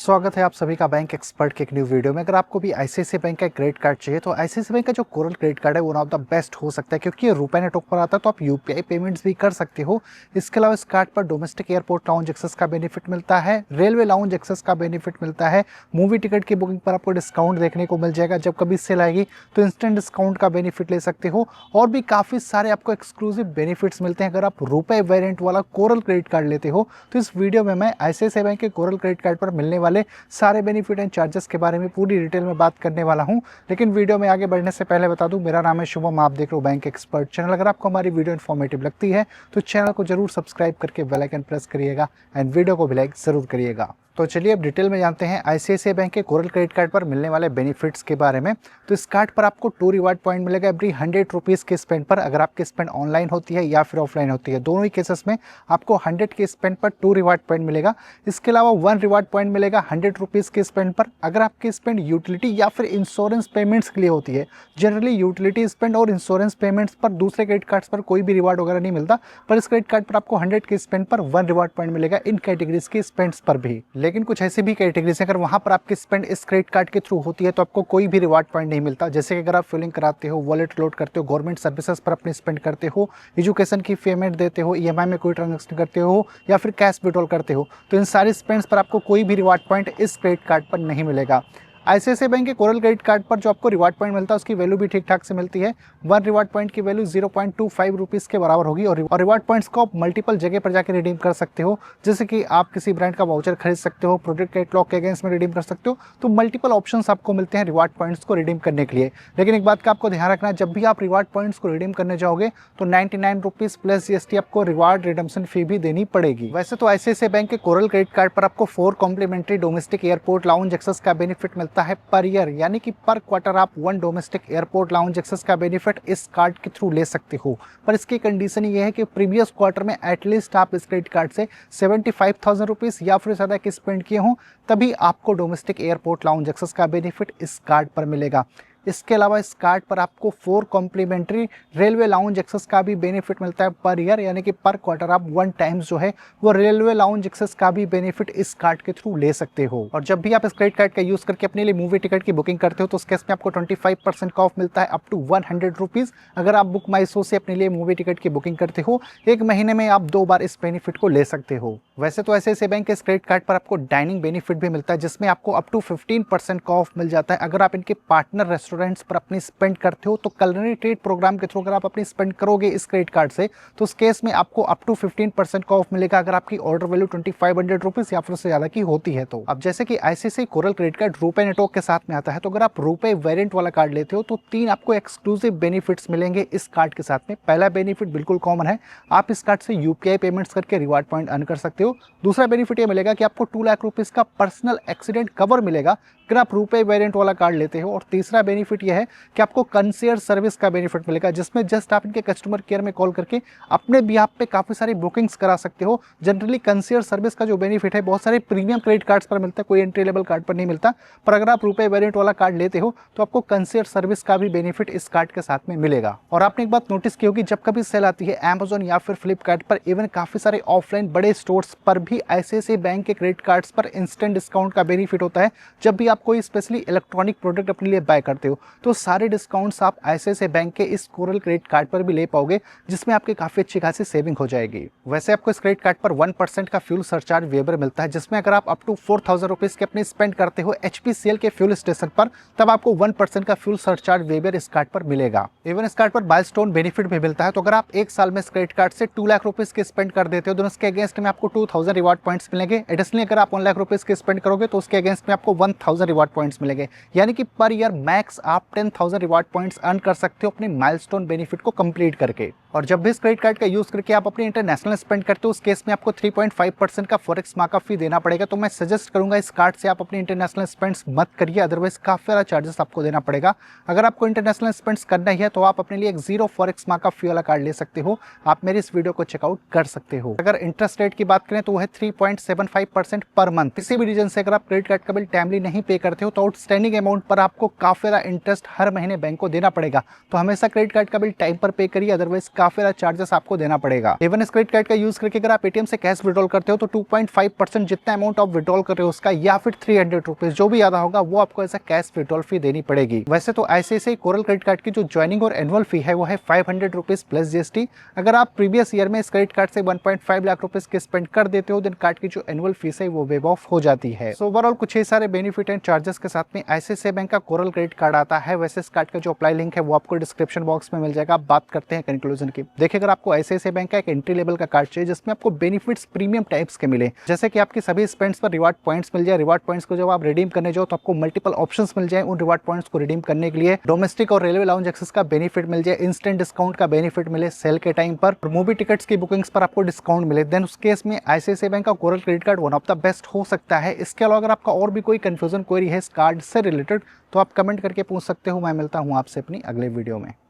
स्वागत है आप सभी का बैंक एक्सपर्ट के एक न्यू वीडियो में। अगर आपको भी आईसीआईसीआई बैंक का क्रेडिट कार्ड चाहिए तो आईसीआईसीआई बैंक का जो कोरल क्रेडिट कार्ड है वो वन ऑफ द बेस्ट हो सकता है, क्योंकि ये रुपए नेटवर्क पर आता है तो आप यूपीआई पेमेंट्स भी कर सकते हो। इसके अलावा इस कार्ड पर डोमेस्टिक एयरपोर्ट लाउंज एक्सेस का बेनिफिट मिलता है, रेलवे लाउंज एक्सेस का बेनिफिट मिलता है, मूवी टिकट की बुकिंग पर आपको डिस्काउंट देखने को मिल जाएगा। जब कभी सेल आएगी तो इंस्टेंट डिस्काउंट का बेनिफिट ले सकते हो और भी काफ़ी सारे आपको एक्सक्लूसिव बेनिफिट्स मिलते हैं अगर आप रुपए वेरिएंट वाला कोरल क्रेडिट कार्ड लेते हो। तो इस वीडियो में मैं आईसीआईसीआई बैंक के कोरल क्रेडिट कार्ड पर मिलने वाले सारे बेनिफिट एंड चार्जेस के बारे में पूरी डिटेल में बात करने वाला हूं। लेकिन वीडियो में आगे बढ़ने से पहले बता दूं, मेरा नाम है शुभम, आप देख रहे हो बैंक एक्सपर्ट चैनल। अगर आपको हमारी वीडियो इन्फॉर्मेटिव लगती है तो चैनल को जरूर सब्सक्राइब करके बेल आइकन प्रेस करिएगा एंड वीडियो को भी लाइक जरूर करिएगा। तो चलिए अब डिटेल में जानते हैं आईसीआईसीआई बैंक के कोरल क्रेडिट कार्ड पर मिलने वाले बेनिफिट्स के बारे में। तो इस कार्ड पर आपको 2 रिवार्ड पॉइंट मिलेगा एवरी 100 रुपीज़ के स्पेंड पर। अगर आपकी स्पेंड ऑनलाइन होती है या फिर ऑफलाइन होती है, दोनों ही केसेस में आपको 100 के स्पेंड पर 2 रिवार्ड पॉइंट मिलेगा। इसके अलावा 1 रिवार्ड पॉइंट मिलेगा 100 रुपीज़ के स्पेंड पर अगर आपकी स्पेंड यूटिलिटी या फिर इंश्योरेंस पेमेंट्स के लिए होती है। जनरली यूटिलिटी स्पेंड और इंश्योरेंस पेमेंट्स पर दूसरे क्रेडिट कार्ड्स पर कोई भी रिवार्ड वगैरह नहीं मिलता, पर इस क्रेडिट कार्ड पर आपको 100 के स्पेंड पर 1 रिवार्ड पॉइंट मिलेगा इन कैटेगरीज के स्पेंड्स पर भी। लेकिन कुछ ऐसे भी कैटेगरीज अगर वहां पर आपकी स्पेंड इस क्रेडिट कार्ड के थ्रू होती है तो आपको कोई भी रिवार्ड पॉइंट नहीं मिलता। जैसे कि अगर आप फिलिंग कराते हो, वॉलेट लोड करते हो, गवर्नमेंट सर्विसेज पर अपनी स्पेंड करते हो, एजुकेशन की पेमेंट देते हो, ईएमआई में कोई ट्रांजैक्शन करते हो या फिर कैश विड्रॉल करते हो, तो इन सारी स्पेंड्स पर आपको कोई भी रिवार्ड पॉइंट इस क्रेडिट कार्ड पर नहीं मिलेगा। आईसीआईसीआई बैंक के कोरल क्रेडिट कार्ड पर जो आपको रिवार्ड पॉइंट मिलता है उसकी वैल्यू भी ठीक ठाक से मिलती है। 1 रिवार्ड पॉइंट की वैल्यू 0.25 रुपीज़ के बराबर होगी और रिवार्ड पॉइंट्स को आप मल्टीपल जगह पर जाकर रिडीम कर सकते हो। जैसे कि आप किसी ब्रांड का वाउचर खरीद सकते हो, प्रोडक्ट कैटलॉग के अगेंस्ट में रिडीम कर सकते हो। तो मल्टीपल ऑप्शंस आपको मिलते हैं रिवार्ड पॉइंट्स को रिडीम करने के लिए। लेकिन एक बात का आपको ध्यान रखना है, जब भी आप रिवार्ड पॉइंट्स को रिडीम करने जाओगे तो 99 रुपीज़ प्लस जीएसटी आपको रिवार्ड रिडम्पशन फी भी देनी पड़ेगी। वैसे तो आईसीआईसीआई बैंक के कोरल क्रेडिट कार्ड पर आपको 4 complimentary domestic airport lounge access का बेनिफिट मिलता है पर ईयर, यानी कि पर क्वार्टर आप 1 डोमेस्टिक एयरपोर्ट लाउंज एक्सेस का बेनिफिट इस कार्ड के थ्रू ले सकते हो। पर इसकी कंडीशन ये है कि प्रीवियस क्वार्टर में एटलीस्ट आप इस क्रेडिट कार्ड से 75,000 रुपीज़ या फिर ज़्यादा की स्पेंड किए हों, तभी आपको डोमेस्टिक एयरपोर्ट लाउंज एक्सेस का बेनिफिट इस कार्ड पर मिलेगा। इसके अलावा इस कार्ड पर आपको 4 कॉम्प्लीमेंट्री रेलवे लाउंज एक्सेस का भी बेनिफिट मिलता है पर ईयर, यानी कि पर क्वार्टर आप 1 टाइम्स जो है वो रेलवे लाउंज एक्सेस का भी बेनिफिट इस कार्ड के थ्रू ले सकते हो। और जब भी आप इस क्रेडिट कार्ड का यूज करके अपने लिए मूवी टिकट की बुकिंग करते हो तो उस केस में आपको 25% का ऑफ मिलता है अप टू 100 रुपीज़। अगर आप बुक माई शो से अपने लिए मूवी टिकट की बुकिंग करते हो, 1 महीने में आप 2 बार इस बेनिफिट को ले सकते हो। वैसे तो आईसीआईसीआई बैंक के इस क्रेडिट कार्ड पर आपको डाइनिंग बेनिफिट भी मिलता है, जिसमें आपको अप टू 15% का ऑफ मिल जाता है अगर आप इनके पार्टनर रेस्टोरेंट्स पर अपनी स्पेंड करते हो। तो कलनरी ट्रेड प्रोग्राम के थ्रू अगर आप अपनी स्पेंड करोगे इस क्रेडिट कार्ड से तो उस केस में आपको अप टू 15% का ऑफ मिलेगा अगर आपकी ऑर्डर वैल्यू 2500 रुपीज़ या फिर उससे ज़्यादा की होती है। तो अब जैसे कि आईसीआईसीआई कोरल क्रेडिट कार्ड रुपए नेटवर्क के साथ में आता है, तो अगर आप रुपए वेरिएंट वाला कार्ड लेते हो तो 3 आपको एक्सक्लूसिव बेनिफिट्स मिलेंगे इस कार्ड के साथ में। पहला बेनिफिट बिल्कुल कॉमन है, आप इस कार्ड से यूपीआई पेमेंट्स करके रिवार्ड पॉइंट अर्न कर सकते हो। दूसरा बेनिफिट ये मिलेगा कि आपको 2 लाख रुपीज़ का पर्सनल एक्सीडेंट कवर मिलेगा अगर आप रुपए वेरिएंट वाला कार्ड लेते हो। और तीसरा बेनिफिट यह है कि आपको कंसीयर्ज सर्विस का बेनिफिट मिलेगा, जिसमें जस्ट आप इनके कस्टमर केयर में कॉल करके अपने बिहाफ पे काफ़ी सारी बुकिंग्स करा सकते हो। जनरली कंसीयर्ज सर्विस का जो बेनिफिट है बहुत सारे प्रीमियम क्रेडिट कार्ड्स पर मिलता है, कोई एंट्री लेवल कार्ड पर नहीं मिलता। पर अगर आप रुपए वेरिएंट वाला कार्ड लेते हो तो आपको कंसीयर्ज सर्विस का भी बेनिफिट इस कार्ड के साथ में मिलेगा। और आपने एक बात नोटिस की होगी, जब कभी सेल आती है अमेजॉन या फिर फ्लिपकार्ट पर, इवन काफ़ी सारे ऑफलाइन बड़े स्टोर्स पर भी आईसीआईसीआई बैंक के क्रेडिट कार्ड्स पर इंस्टेंट डिस्काउंट का बेनिफिट होता है। जब भी आप कोई स्पेशली इलेक्ट्रॉनिक प्रोडक्ट अपने लिए बाय करते हो तो सारे डिस्काउंट्स आप आईसीआईसीआई बैंक के इस कोरल क्रेडिट कार्ड पर भी ले पाओगे, जिसमें आपकी काफ़ी अच्छी खासी सेविंग हो जाएगी। वैसे आपको इस क्रेडिट कार्ड पर 1% का फ्यूल सरचार्ज वेबर मिलता है, जिसमें अगर आप अप टू 4000 रुपीज़ के अपने स्पेंड करते हो एचपीसीएल के फ्यूल स्टेशन पर, तब आपको 1% का फ्यूल सरचार्ज वेबर इस कार्ड पर मिलेगा। इवन इस कार्ड पर माइलस्टोन बेनिफिट भी मिलता है। तो अगर आप 1 साल में इस क्रेडिट कार्ड से 2 लाख रुपीज़ के स्पेंड कर देते हो तो उसके अगेंस्ट में आपको 2000 रिवार्ड पॉइंट्स मिलेंगे। एडिशनली अगर आप 1 लाख रुपीज़ के स्पेंड करोगे तो उसके अगेंस्ट में आपको 1000 रिवार्ड पॉइंट्स मिलेंगे, यानी कि पर ईयर मैक्स आप 10,000 रिवार्ड पॉइंट्स अर्न कर सकते हो अपने माइलस्टोन बेनिफिट को कंप्लीट करके। और जब भी इस क्रेडिट कार्ड का यूज करके आप अपने इंटरनेशनल स्पेंड करते हो उस केस में आपको 3.5% का फॉरेक्स मार्कअप फी देना पड़ेगा। तो मैं सजेस्ट करूंगा इस कार्ड से आप अपने इंटरनेशनल स्पेंड्स मत करिए, अदरवाइज काफी सारा चार्जेस आपको देना पड़ेगा। अगर आपको इंटरनेशनल स्पेंड्स करना ही है तो आप अपने लिए एक 0 फॉरेक्स मार्कअप फी वाला कार्ड ले सकते हो। आप मेरी इस वीडियो को चेकआउट कर सकते हो। अगर इंटरेस्ट रेट की बात करें तो वो है 3.75% पर मंथ। किसी भी रीजन से अगर आप क्रेडिट कार्ड का बिल टाइमली नहीं पे पे करते हो तो आउटस्टैंडिंग अमाउंट पर आपको काफी ज्यादा इंटरेस्ट हर महीने बैंक को देना पड़ेगा। तो हमेशा क्रेडिट कार्ड का बिल टाइम पर पे करिए, अदरवाइज काफी ज्यादा चार्जेस आपको देना पड़ेगा। इवन इस क्रेडिट कार्ड का यूज करके अगर आप एटीएम से कैश विड्रॉल करते हो तो 2.5% जितना अमाउंट आप विड्रॉल कर रहे हो उसका या फिर 300 रुपीज जो भी ज्यादा होगा वो आपको ऐसा कैश विड्रॉल फी देनी पड़ेगी। वैसे तो आईसीआईसीआई कोरल क्रेडिट कार्ड की जो ज्वाइनिंग और एनुअल फी है वो है 500 रुपीज प्लस जीएसटी। अगर आप प्रीवियस ईयर में इस क्रेडिट कार्ड से 1.5 लाख रुपीज के स्पेंड कर देते हो देन कार्ड की जो एनुअल फीस है वो वेव ऑफ हो जाती है। सो ओवरऑल कुछ ही सारे बेनिफिट एंड चार्जेस के साथ में आईसीआईसीआई बैंक का कोरल क्रेडिट कार्ड आता है। वैसे इस कार्ड का जो अप्लाई लिंक है वो आपको डिस्क्रिप्शन बॉक्स में मिल जाएगा। आप बात करते हैं कंक्लूजन की। देखिए अगर आपको आईसीआईसीआई बैंक का एक एंट्री लेवल का कार्ड चाहिए जिसमें आपको बेनिफिट्स प्रीमियम टाइप्स के मिले, जैसे कि आपकी सभी स्पेंड्स पर रिवार्ड पॉइंट्स मिल जाए, रिवार्ड पॉइंट्स को जब आप रिडीम करने जाओ तो आपको मल्टीपल ऑप्शंस मिल जाए उन रिवार्ड पॉइंट्स को रिडीम करने के लिए, डोमेस्टिक और रेलवे लाउंज एक्सेस का बेनिफिट मिल जाए, इंस्टेंट डिस्काउंट का बेनिफिट मिले सेल के टाइम पर, मूवी टिकट्स की बुकिंग्स पर आपको डिस्काउंट मिले, देन उस केस में आईसीआईसीआई बैंक का coral credit card one of the best हो सकता है। इसके अलावा अगर आपका और भी कोई कंफ्यूजन क्वेरी है इस कार्ड से रिलेटेड तो आप कमेंट करके पूछ सकते हो। मैं मिलता हूँ आपसे अपनी अगले वीडियो में।